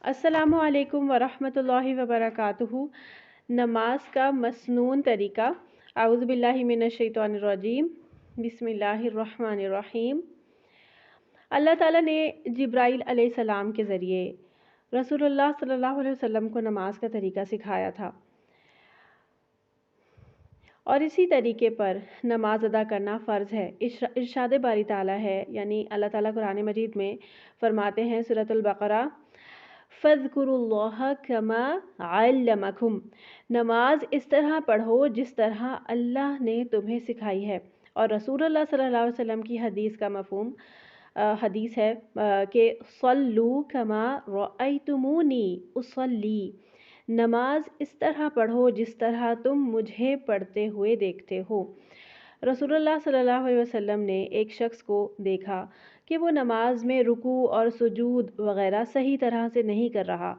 السلام علیکم ورحمۃ اللہ وبرکاتہ۔ نماز کا مسنون طریقہ۔ اعوذ باللہ من الشیطان الرجیم، بسم اللہ الرحمن الرحیم۔ اللہ تعالیٰ نے جبرائیل علیہ السلام کے ذریعے رسول اللہ صلی اللہ علیہ وسلم کو نماز کا طریقہ سکھایا تھا، اور اسی طریقے پر نماز ادا کرنا فرض ہے۔ ارشاد باری تعالیٰ ہے، یعنی اللہ تعالیٰ قرآن مجید میں فرماتے ہیں سورۃ البقرہ، فَاذْكُرُوا اللَّهَ كَمَا عَلَّمَكُمْ، نماز اس طرح پڑھو جس طرح اللہ نے تمہیں سکھائی ہے۔ اور رسول اللہ صلی اللہ علیہ وسلم کی حدیث کا مفہوم حدیث ہے کہ صلوا كما رأيتموني اصلی، نماز اس طرح پڑھو جس طرح تم مجھے پڑھتے ہوئے دیکھتے ہو۔ رسول اللہ صلی اللہ علیہ وسلم نے ایک شخص کو دیکھا کہ وہ نماز میں رکوع اور سجود وغیرہ صحیح طرح سے نہیں کر رہا۔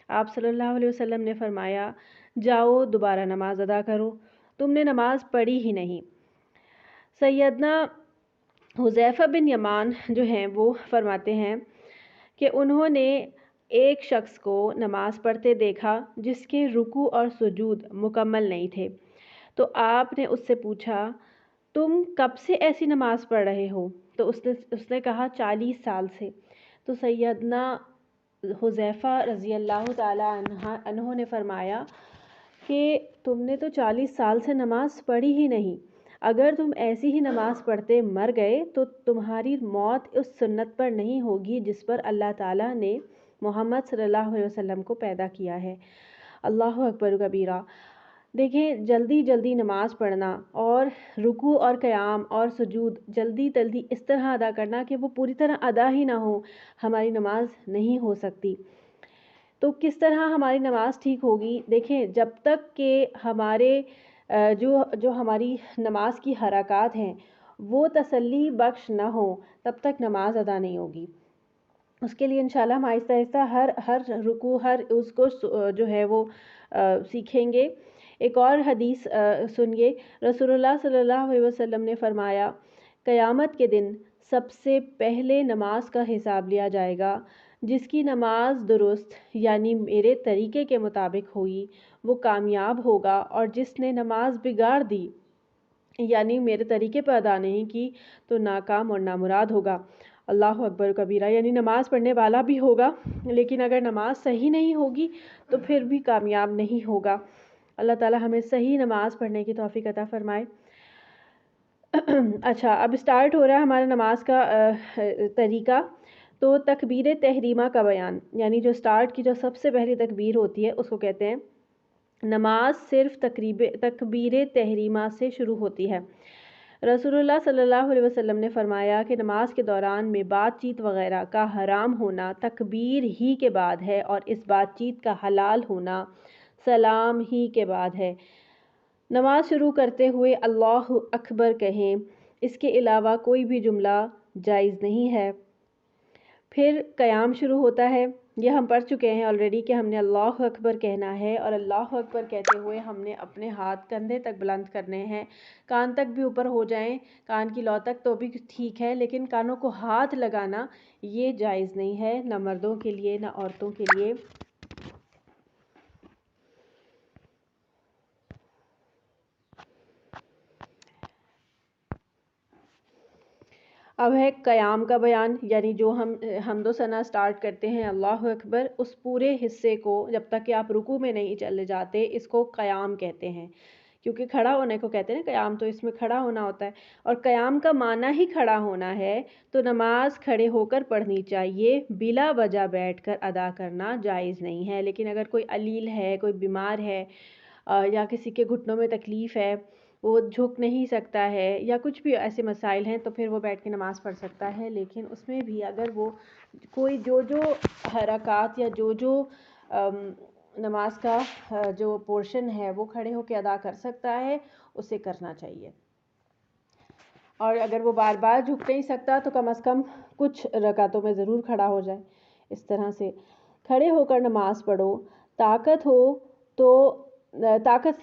آپ صلی اللہ علیہ وسلم نے فرمایا، جاؤ دوبارہ نماز ادا کرو، تم نے نماز پڑھی ہی نہیں۔ سیدنا حذیفہ بن یمان جو ہیں وہ فرماتے ہیں کہ انہوں نے ایک شخص کو نماز پڑھتے دیکھا جس کے رکوع اور سجود مکمل نہیں تھے، تو آپ نے اس سے پوچھا، تم کب سے ایسی نماز پڑھ رہے ہو؟ تو اس نے کہا 40 سال سے۔ تو سیدنا حذیفہ رضی اللہ تعالیٰ عنہ نے فرمایا کہ تم نے تو 40 سال سے نماز پڑھی ہی نہیں، اگر تم ایسی ہی نماز پڑھتے مر گئے تو تمہاری موت اس سنت پر نہیں ہوگی جس پر اللہ تعالیٰ نے محمد صلی اللہ علیہ وسلم کو پیدا کیا ہے۔ اللہ اکبر کبیرہ۔ دیکھیں، جلدی جلدی نماز پڑھنا اور رکوع اور قیام اور سجود جلدی جلدی اس طرح ادا کرنا کہ وہ پوری طرح ادا ہی نہ ہو، ہماری نماز نہیں ہو سکتی۔ تو کس طرح ہماری نماز ٹھیک ہوگی؟ دیکھیں، جب تک کہ ہمارے جو ہماری نماز کی حرکات ہیں وہ تسلی بخش نہ ہوں، تب تک نماز ادا نہیں ہوگی۔ اس کے لیے انشاءاللہ ہم آہستہ آہستہ ہر رکوع ہر اس کو جو ہے وہ سیکھیں گے۔ ایک اور حدیث سنیے، رسول اللہ صلی اللہ علیہ وسلم نے فرمایا، قیامت کے دن سب سے پہلے نماز کا حساب لیا جائے گا، جس کی نماز درست یعنی میرے طریقے کے مطابق ہوئی وہ کامیاب ہوگا، اور جس نے نماز بگاڑ دی یعنی میرے طریقے پر ادا نہیں کی تو ناکام اور نامراد ہوگا۔ اللہ اکبر کبیرہ، یعنی نماز پڑھنے والا بھی ہوگا لیکن اگر نماز صحیح نہیں ہوگی تو پھر بھی کامیاب نہیں ہوگا۔ اللہ تعالی ہمیں صحیح نماز پڑھنے کی توفیق عطا فرمائے۔ اچھا، اب سٹارٹ ہو رہا ہے ہمارا نماز کا طریقہ۔ تو تکبیر تحریمہ کا بیان، یعنی جو سٹارٹ کی جو سب سے پہلی تکبیر ہوتی ہے اس کو کہتے ہیں نماز صرف تکبیر تحریمہ سے شروع ہوتی ہے۔ رسول اللہ صلی اللہ علیہ وسلم نے فرمایا کہ نماز کے دوران میں بات چیت وغیرہ کا حرام ہونا تکبیر ہی کے بعد ہے، اور اس بات چیت کا حلال ہونا سلام ہی کے بعد ہے۔ نماز شروع کرتے ہوئے اللہ اکبر کہیں، اس کے علاوہ کوئی بھی جملہ جائز نہیں ہے۔ پھر قیام شروع ہوتا ہے، یہ ہم پڑھ چکے ہیں آلریڈی کہ ہم نے اللہ اکبر کہنا ہے، اور اللہ اکبر کہتے ہوئے ہم نے اپنے ہاتھ کندھے تک بلند کرنے ہیں، کان تک بھی اوپر ہو جائیں، کان کی لو تک تو بھی ٹھیک ہے، لیکن کانوں کو ہاتھ لگانا یہ جائز نہیں ہے، نہ مردوں کے لیے نہ عورتوں کے لیے۔ اب ہے قیام کا بیان، یعنی جو ہم حمد و ثنا سٹارٹ کرتے ہیں اللہ اکبر، اس پورے حصے کو جب تک کہ آپ رکوع میں نہیں چلے جاتے اس کو قیام کہتے ہیں، کیونکہ کھڑا ہونے کو کہتے ہیں قیام، تو اس میں کھڑا ہونا ہوتا ہے، اور قیام کا معنی ہی کھڑا ہونا ہے، تو نماز کھڑے ہو کر پڑھنی چاہیے، بلا وجہ بیٹھ کر ادا کرنا جائز نہیں ہے۔ لیکن اگر کوئی علیل ہے، کوئی بیمار ہے، یا کسی کے گھٹنوں میں تکلیف ہے، وہ جھک نہیں سکتا ہے، یا کچھ بھی ایسے مسائل ہیں، تو پھر وہ بیٹھ کے نماز پڑھ سکتا ہے۔ لیکن اس میں بھی اگر وہ کوئی جو حرکات یا جو نماز کا جو پورشن ہے وہ کھڑے ہو کے ادا کر سکتا ہے، اسے کرنا چاہیے۔ اور اگر وہ بار بار جھک نہیں سکتا تو کم از کم کچھ رکعتوں میں ضرور کھڑا ہو جائے۔ اس طرح سے کھڑے ہو کر نماز پڑھو، طاقت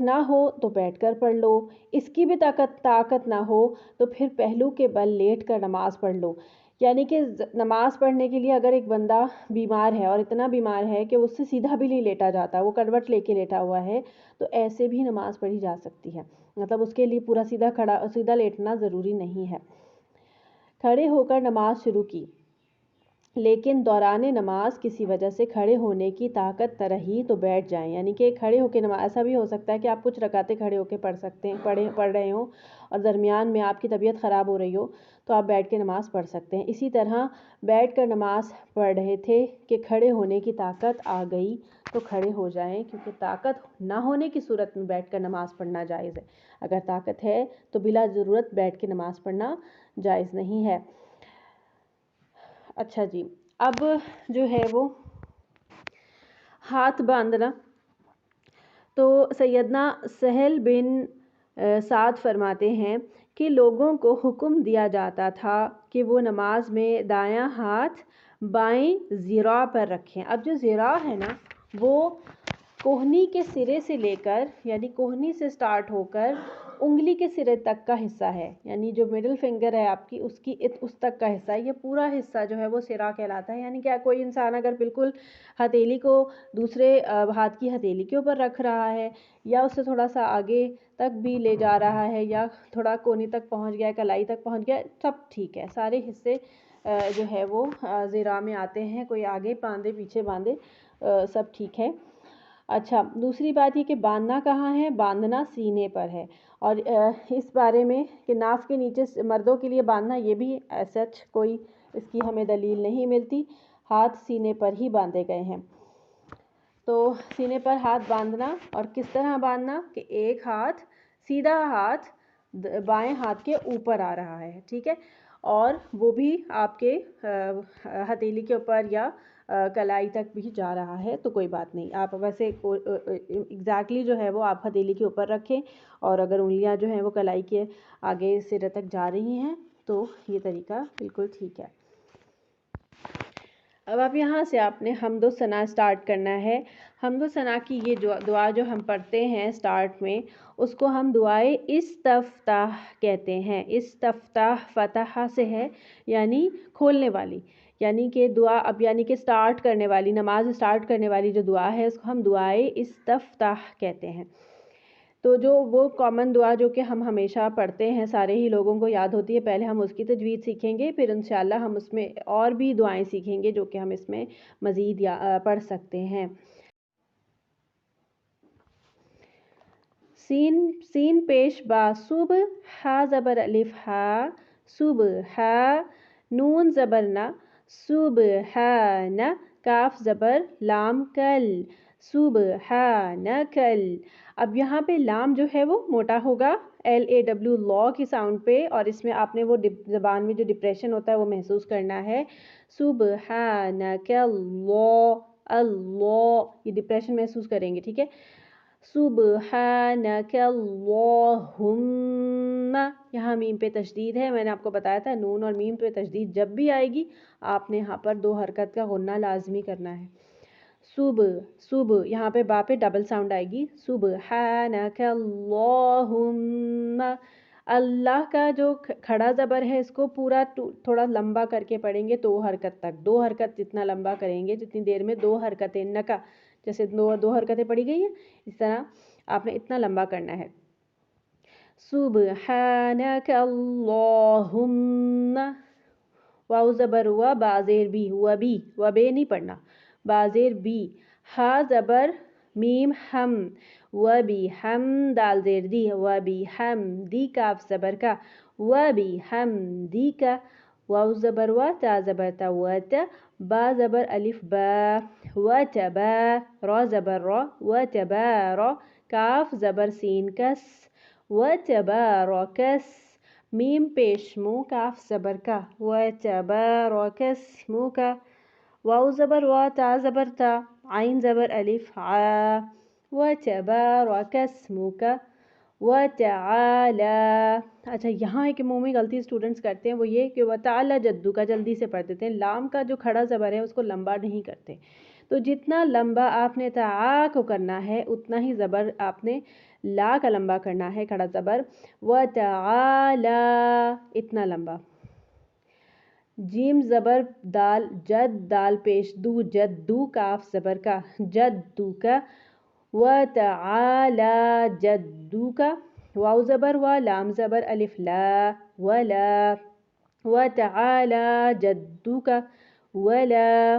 نہ ہو تو بیٹھ کر پڑھ لو، اس کی بھی طاقت نہ ہو تو پھر پہلو کے بل لیٹ کر نماز پڑھ لو۔ یعنی کہ نماز پڑھنے کے لیے اگر ایک بندہ بیمار ہے اور اتنا بیمار ہے کہ اس سے سیدھا بھی نہیں لیٹا جاتا، وہ کروٹ لے کے لیٹا ہوا ہے، تو ایسے بھی نماز پڑھی جا سکتی ہے، مطلب اس کے لیے پورا سیدھا لیٹنا ضروری نہیں ہے۔ کھڑے ہو کر نماز شروع کی، لیکن دوران نماز کسی وجہ سے کھڑے ہونے کی طاقت نہ رہی تو بیٹھ جائیں، یعنی کہ کھڑے ہو کے نماز، ایسا بھی ہو سکتا ہے کہ آپ کچھ رکعتیں کھڑے ہو کے پڑھ رہے ہوں اور درمیان میں آپ کی طبیعت خراب ہو رہی ہو تو آپ بیٹھ کے نماز پڑھ سکتے ہیں۔ اسی طرح بیٹھ کر نماز پڑھ رہے تھے کہ کھڑے ہونے کی طاقت آ گئی تو کھڑے ہو جائیں، کیونکہ طاقت نہ ہونے کی صورت میں بیٹھ کر نماز پڑھنا جائز ہے، اگر طاقت ہے تو بلا ضرورت بیٹھ کے نماز پڑھنا جائز نہیں ہے۔ اچھا جی، اب جو ہے وہ ہاتھ باندھنا، تو سیدنا سہل بن سعد فرماتے ہیں کہ لوگوں کو حکم دیا جاتا تھا کہ وہ نماز میں دایاں ہاتھ بائیں ذراع پر رکھیں۔ اب جو ذراع ہے نا، وہ کوہنی کے سرے سے لے کر، یعنی کوہنی سے سٹارٹ ہو کر انگلی کے سرے تک کا حصہ ہے، یعنی جو مڈل فنگر ہے آپ کی، اس تک کا حصہ ہے، یہ پورا حصہ جو ہے وہ سرا کہلاتا ہے۔ یعنی کہ کوئی انسان اگر بالکل ہتھیلی کو دوسرے ہاتھ کی ہتھیلی کے اوپر رکھ رہا ہے، یا اس سے تھوڑا سا آگے تک بھی لے جا رہا ہے، یا تھوڑا کونی تک پہنچ گیا ہے، کلائی تک پہنچ گیا ہے، سب ٹھیک ہے، سارے حصے جو ہے وہ ذراع میں آتے ہیں، کوئی آگے باندھے پیچھے باندھے سب ٹھیک ہے۔ اچھا، دوسری بات یہ کہ باندھنا کہاں ہے؟ باندھنا سینے پر ہے، اور اس بارے میں کہ ناف کے نیچے مردوں کے لیے باندھنا، یہ بھی سچ کوئی اس کی ہمیں دلیل نہیں ملتی، ہاتھ سینے پر ہی باندھے گئے ہیں۔ تو سینے پر ہاتھ باندھنا، اور کس طرح باندھنا کہ ایک ہاتھ سیدھا ہاتھ بائیں ہاتھ کے اوپر آ رہا ہے، ٹھیک ہے، اور وہ بھی آپ کے ہتھیلی کے اوپر یا کلائی تک بھی جا رہا ہے تو کوئی بات نہیں، آپ ویسے ایگزیکٹلی جو ہے وہ آپ ہتھیلی کے اوپر رکھیں، اور اگر انگلیاں جو ہیں وہ کلائی کے آگے سرے تک جا رہی ہیں تو یہ طریقہ بالکل ٹھیک ہے۔ اب آپ یہاں سے آپ نے حمد و ثنا سٹارٹ کرنا ہے۔ حمد و ثنا کی یہ دعا جو ہم پڑھتے ہیں سٹارٹ میں، اس کو ہم دعائے استفتاح کہتے ہیں۔ استفتاح فتح سے ہے، یعنی کھولنے والی، یعنی کہ دعا، اب یعنی کہ سٹارٹ کرنے والی، نماز سٹارٹ کرنے والی جو دعا ہے اس کو ہم دعائے استفتاح کہتے ہیں۔ تو جو وہ کامن دعا جو کہ ہم ہمیشہ پڑھتے ہیں، سارے ہی لوگوں کو یاد ہوتی ہے، پہلے ہم اس کی تجوید سیکھیں گے، پھر انشاءاللہ ہم اس میں اور بھی دعائیں سیکھیں گے جو کہ ہم اس میں مزید پڑھ سکتے ہیں۔ سین پیش با، صبح، ہا زبر الف ہا، صبح، ہا، نون زبر نا، سبحان، کاف زبر لام کل، سبحان کل۔ اب یہاں پہ لام جو ہے وہ موٹا ہوگا LAW لا کی ساؤنڈ پہ، اور اس میں آپ نے وہ زبان میں جو ڈپریشن ہوتا ہے وہ محسوس کرنا ہے۔ سبحانک اللہ، اللہ، یہ ڈپریشن محسوس کریں گے، ٹھیک ہے۔ سبحانک اللہم، یہاں میم پہ تشدید ہے، میں نے آپ کو بتایا تھا نون اور میم پہ تشدید جب بھی آئے گی آپ نے یہاں پر 2 حرکت کا غنہ لازمی کرنا ہے۔ صبح، یہاں پہ با پہ ڈبل ساؤنڈ آئے گی، سبحانک اللہم۔ اللہ کا جو کھڑا زبر ہے اس کو پورا تھوڑا لمبا کر کے پڑھیں گے 2 حرکت تک، 2 حرکت جتنا لمبا کریں گے جتنی دیر میں 2 حرکتیں نکا، جیسے 2 حرکتیں پڑھی گئی ہیں اس طرح آپ نے اتنا لمبا کرنا ہے۔ سبحانک اللہم، واو زبر ہوا، با زیر بی، ہوا بی، و بے نہیں پڑھنا، با زیر بی، ہا زبر میم ہم، و بی ہم، دال زیر دی، و بی ہم دی، کاف زبر کا، و بی ہم دی کا، واو زبر و، تا زبر تا، و تا، با زبر الف با، و تبا، را زبر را، و تبارا، کاف زبر سین کس، و تبارکس، میم پیش مو، کاف زبر کا، و تبارکس مو کا، واو زبر وا، تا زبر تا، عین زبر الف عا، و تبارکس مو کا، و تعالی۔ اچھا، یہاں ایک عمومی غلطی اسٹوڈنٹس کرتے ہیں، وہ یہ کہ و تعالی جدو کا جلدی سے پڑھ دیتے ہیں، لام کا جو کھڑا زبر ہے اس کو لمبا نہیں کرتے، تو جتنا لمبا آپ نے تعا کو کرنا ہے اتنا ہی زبر آپ نے لا کا لمبا کرنا ہے، کھڑا زبر، و تعالی، اتنا لمبا۔ جیم زبر دال جد دال پیش دو جدو کاف زبر کا جدو کا وتعالى جدك واو زبر و لام زبر الف لا ولا وتعالى جدك ولا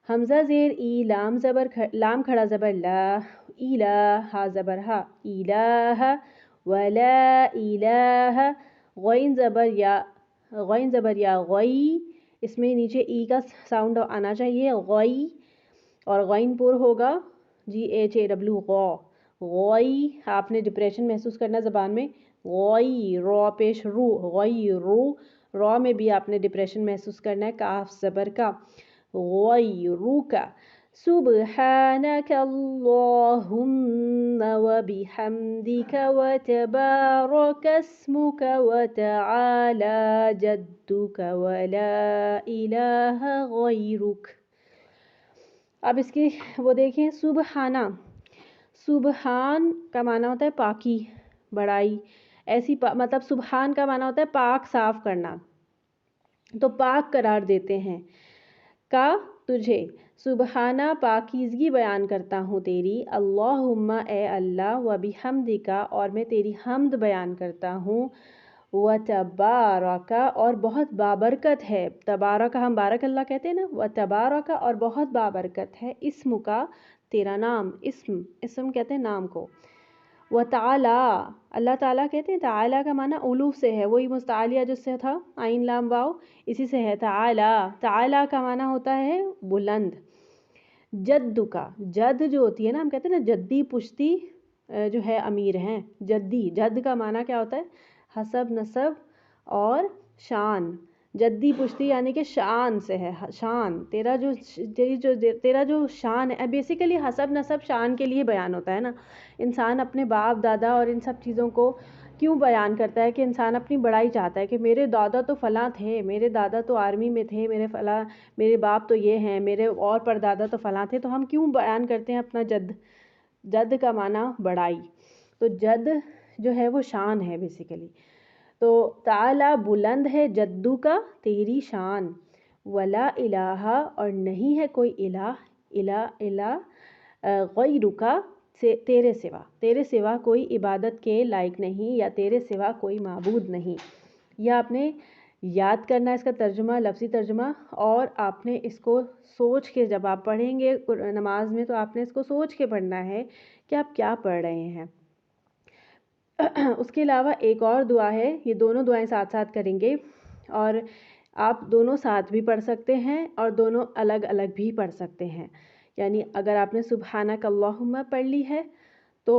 حمزہ زیر ای لام کھڑا زبر لا الہ ہا زبر ہا الہ ولا الہ غین زبر یا غی اس میں نیچے ای کا ساؤنڈ آنا چاہیے غی اور غین پر ہوگا GHAW غوئی آپ نے ڈپریشن محسوس کرنا زبان میں غوئی رو پیش رو غوئی رو میں بھی آپ نے ڈپریشن محسوس کرنا ہے کاف زبر کا غوئی رو کا سبحانك اللهم وبحمدك وتبارك اسمك وتعالى جدك ولا إله غيرك اب اس کی وہ دیکھیں سبحان کا معنی ہوتا ہے پاکی بڑائی مطلب سبحان کا معنی ہوتا ہے پاک صاف کرنا تو پاک قرار دیتے ہیں کا تجھے سبحانہ پاکیزگی بیان کرتا ہوں تیری اللہم اے اللہ و بحمدکا اور میں تیری حمد بیان کرتا ہوں و تبارکا اور بہت بابرکت ہے تبارکا ہم بارک اللہ کہتے ہیں نا و تبارکا اور بہت بابرکت ہے اسم کا تیرا نام اسم کہتے ہیں نام کو و تعالی اللہ تعالیٰ کہتے ہیں تعالیٰ کا معنی علو سے ہے وہی مستعلیہ جس سے تھا عین لام واو اسی سے ہے تعالیٰ کا معنی ہوتا ہے بلند جد کا جد جو ہوتی ہے نا ہم کہتے ہیں نا جدی پشتی جو ہے امیر ہیں جد کا معنی کیا ہوتا ہے حسب نسب اور شان جدی پشتی یعنی کہ شان سے ہے شان تیرا جو شان ہے بیسیکلی حسب نسب شان کے لیے بیان ہوتا ہے نا انسان اپنے باپ دادا اور ان سب چیزوں کو کیوں بیان کرتا ہے کہ انسان اپنی بڑائی چاہتا ہے کہ میرے دادا تو فلاں تھے میرے دادا تو آرمی میں تھے میرے باپ تو یہ ہیں میرے اور پردادا تو فلاں تھے تو ہم کیوں بیان کرتے ہیں اپنا جد کا معنی بڑائی تو جد جو ہے وہ شان ہے بیسیکلی تو تعالی بلند ہے جدو کا تیری شان ولا الہ اور نہیں ہے کوئی الہ غیرکا سے تیرے سوا کوئی عبادت کے لائق نہیں یا تیرے سوا کوئی معبود نہیں یہ آپ نے یاد کرنا ہے اس کا ترجمہ لفظی ترجمہ اور آپ نے اس کو سوچ کے جب آپ پڑھیں گے نماز میں تو آپ نے اس کو سوچ کے پڑھنا ہے کہ آپ کیا پڑھ رہے ہیں اس کے علاوہ ایک اور دعا ہے یہ دونوں دعائیں ساتھ ساتھ کریں گے اور آپ دونوں ساتھ بھی پڑھ سکتے ہیں اور دونوں الگ الگ بھی پڑھ سکتے ہیں یعنی اگر آپ نے سبحانک اللہم پڑھ لی ہے تو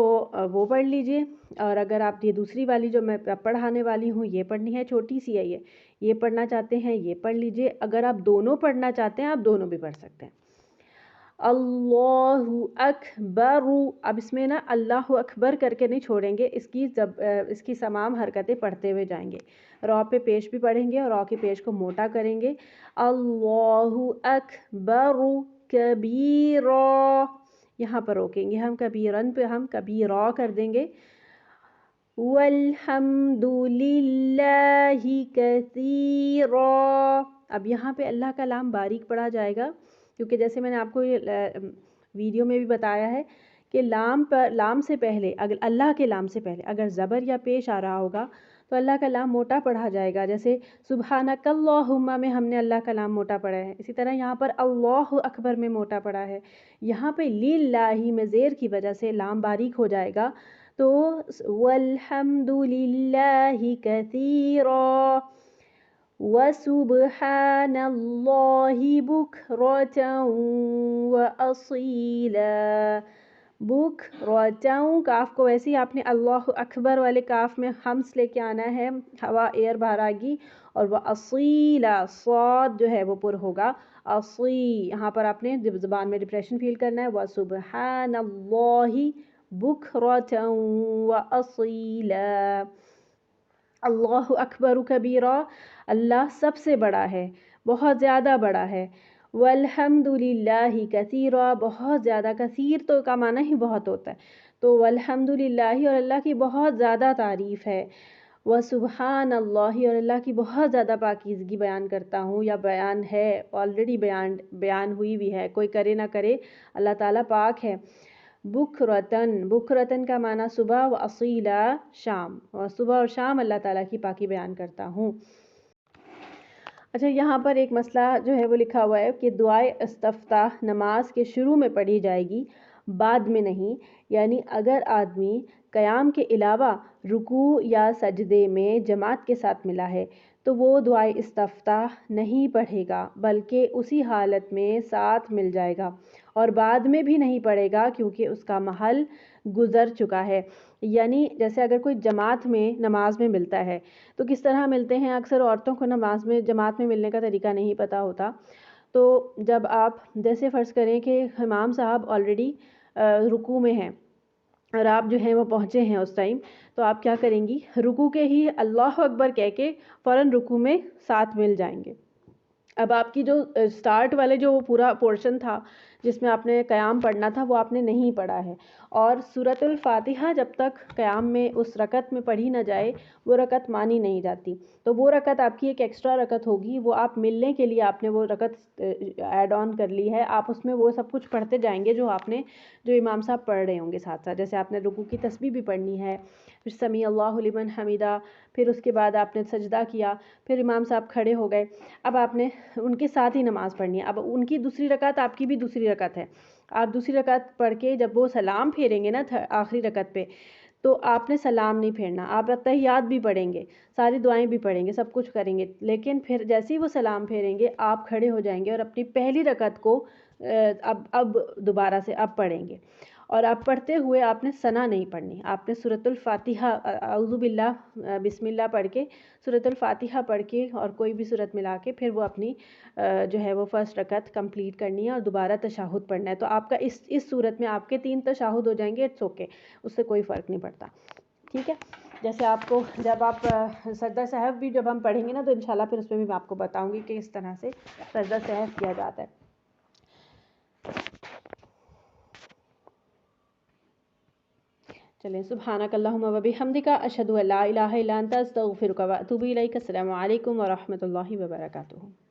وہ پڑھ لیجئے اور اگر آپ یہ دوسری والی جو میں پڑھانے والی ہوں یہ پڑھنی ہے چھوٹی سی ہے یہ پڑھنا چاہتے ہیں یہ پڑھ لیجئے اگر آپ دونوں پڑھنا چاہتے ہیں آپ دونوں بھی پڑھ سکتے ہیں اللہ اکبر اب اس میں نا اللہ اکبر کر کے نہیں چھوڑیں گے اس کی تمام حرکتیں پڑھتے ہوئے جائیں گے را پہ پیش بھی پڑھیں گے اور را کی پیش کو موٹا کریں گے اللہ اکبر کبیرا یہاں پر روکیں گے ہم کبیرن پہ ہم کبیرا کر دیں گے والحمد للہ کثیرا اب یہاں پہ اللہ کا لام باریک پڑھا جائے گا کیونکہ جیسے میں نے آپ کو ویڈیو میں بھی بتایا ہے کہ لام سے پہلے اگر اللہ کے لام سے پہلے اگر زبر یا پیش آ رہا ہوگا تو اللہ کا لام موٹا پڑھا جائے گا جیسے سبحانک اللہم میں ہم نے اللہ کا لام موٹا پڑھا ہے اسی طرح یہاں پر اللہ اکبر میں موٹا پڑھا ہے یہاں پہ للہ میں زیر کی وجہ سے لام باریک ہو جائے گا تو والحمد للہ کثیرا وسبحان اللہ بکرة وأصیلا بکرة کاف کو ویسے ہی آپ نے اللہ اکبر والے کاف میں ہمس لے کے آنا ہے ہوا ایئر باہر آئے گی اور وہ اصیلا صاد جو ہے وہ پر ہوگا اصی یہاں پر آپ نے زبان میں ڈپریشن فیل کرنا ہے وسبحان اللہ بکرة وأصیلا اللہ اکبر کبیرا اللہ سب سے بڑا ہے بہت زیادہ بڑا ہے والحمد للہ کثیرا بہت زیادہ کثیر تو کا معنی ہی بہت ہوتا ہے تو والحمد للہ اور اللہ کی بہت زیادہ تعریف ہے و سبحان اللہ، اور اللہ کی بہت زیادہ پاکیزگی بیان کرتا ہوں، یا بیان ہے، آلریڈی بیان ہوئی بھی ہے، کوئی کرے نہ کرے اللہ تعالیٰ پاک ہے۔ بکرتن، بکرتن کا معنی صبح، و اصیلا شام، اور صبح اور شام اللہ تعالیٰ کی پاکی بیان کرتا ہوں۔ اچھا، یہاں پر ایک مسئلہ جو ہے وہ لکھا ہوا ہے کہ دعائے استفتاح نماز کے شروع میں پڑھی جائے گی، بعد میں نہیں، یعنی اگر آدمی قیام کے علاوہ رکوع یا سجدے میں جماعت کے ساتھ ملا ہے تو وہ دعائے استفتاح نہیں پڑھے گا، بلکہ اسی حالت میں ساتھ مل جائے گا، اور بعد میں بھی نہیں پڑھے گا کیونکہ اس کا محل گزر چکا ہے۔ یعنی جیسے اگر کوئی جماعت میں نماز میں ملتا ہے تو کس طرح ملتے ہیں، اکثر عورتوں کو نماز میں جماعت میں ملنے کا طریقہ نہیں پتہ ہوتا، تو جب آپ جیسے فرض کریں کہ امام صاحب آلریڈی رکوع میں ہیں اور آپ جو ہیں وہ پہنچے ہیں اس ٹائم، تو آپ کیا کریں گی، رکوع کے ہی اللہ اکبر کہہ کے فوراً رکوع میں ساتھ مل جائیں گے۔ اب آپ کی جو سٹارٹ والے جو پورا پورشن تھا جس میں آپ نے قیام پڑھنا تھا وہ آپ نے نہیں پڑھا ہے، اور سورۃ الفاتحہ جب تک قیام میں اس رکعت میں پڑھی نہ جائے وہ رکعت مانی نہیں جاتی، تو وہ رکعت آپ کی ایک ایکسٹرا رکعت ہوگی، وہ آپ ملنے کے لیے آپ نے وہ رکعت ایڈ آن کر لی ہے، آپ اس میں وہ سب کچھ پڑھتے جائیں گے جو آپ نے جو امام صاحب پڑھ رہے ہوں گے ساتھ ساتھ، جیسے آپ نے رکوع کی تسبیح بھی پڑھنی ہے، پھر سمیع اللہ لمن حمیدہ، پھر اس کے بعد آپ نے سجدہ کیا، پھر امام صاحب کھڑے ہو گئے، اب آپ نے ان کے ساتھ ہی نماز پڑھنی ہے۔ اب ان کی دوسری رکعت آپ کی بھی دوسری رکعت ہے، آپ دوسری رکعت پڑھ کے جب وہ سلام پھیریں گے نا آخری رکعت پہ، تو آپ نے سلام نہیں پھیرنا، آپ تحیات بھی پڑھیں گے، ساری دعائیں بھی پڑھیں گے، سب کچھ کریں گے، لیکن پھر جیسے ہی وہ سلام پھیریں گے آپ کھڑے ہو جائیں گے اور اپنی پہلی رکعت کو اب دوبارہ سے اب پڑھیں گے، اور آپ پڑھتے ہوئے آپ نے ثنا نہیں پڑھنی، آپ نے سورۃ الفاتحہ اعوذ باللہ بسم اللہ پڑھ کے سورۃ الفاتحہ پڑھ کے اور کوئی بھی سورت ملا کے پھر وہ اپنی جو ہے وہ فرسٹ رکعت کمپلیٹ کرنی ہے اور دوبارہ تشہد پڑھنا ہے، تو آپ کا اس صورت میں آپ کے 3 تشہد ہو جائیں گے، اٹس اوکے، اس سے کوئی فرق نہیں پڑتا، ٹھیک ہے۔ جیسے آپ کو جب آپ سجدہ سہو بھی جب ہم پڑھیں گے نا تو انشاءاللہ پھر اس میں بھی میں آپ کو بتاؤں گی کہ اس طرح سے سجدہ سہو کیا جاتا ہے۔ چلیں، سبحانک اللہم و بحمدک، اشہد ان لا الہ الا انت، استغفرک و اتوب الیک۔ السلام علیکم ورحمۃ اللہ وبرکاتہ۔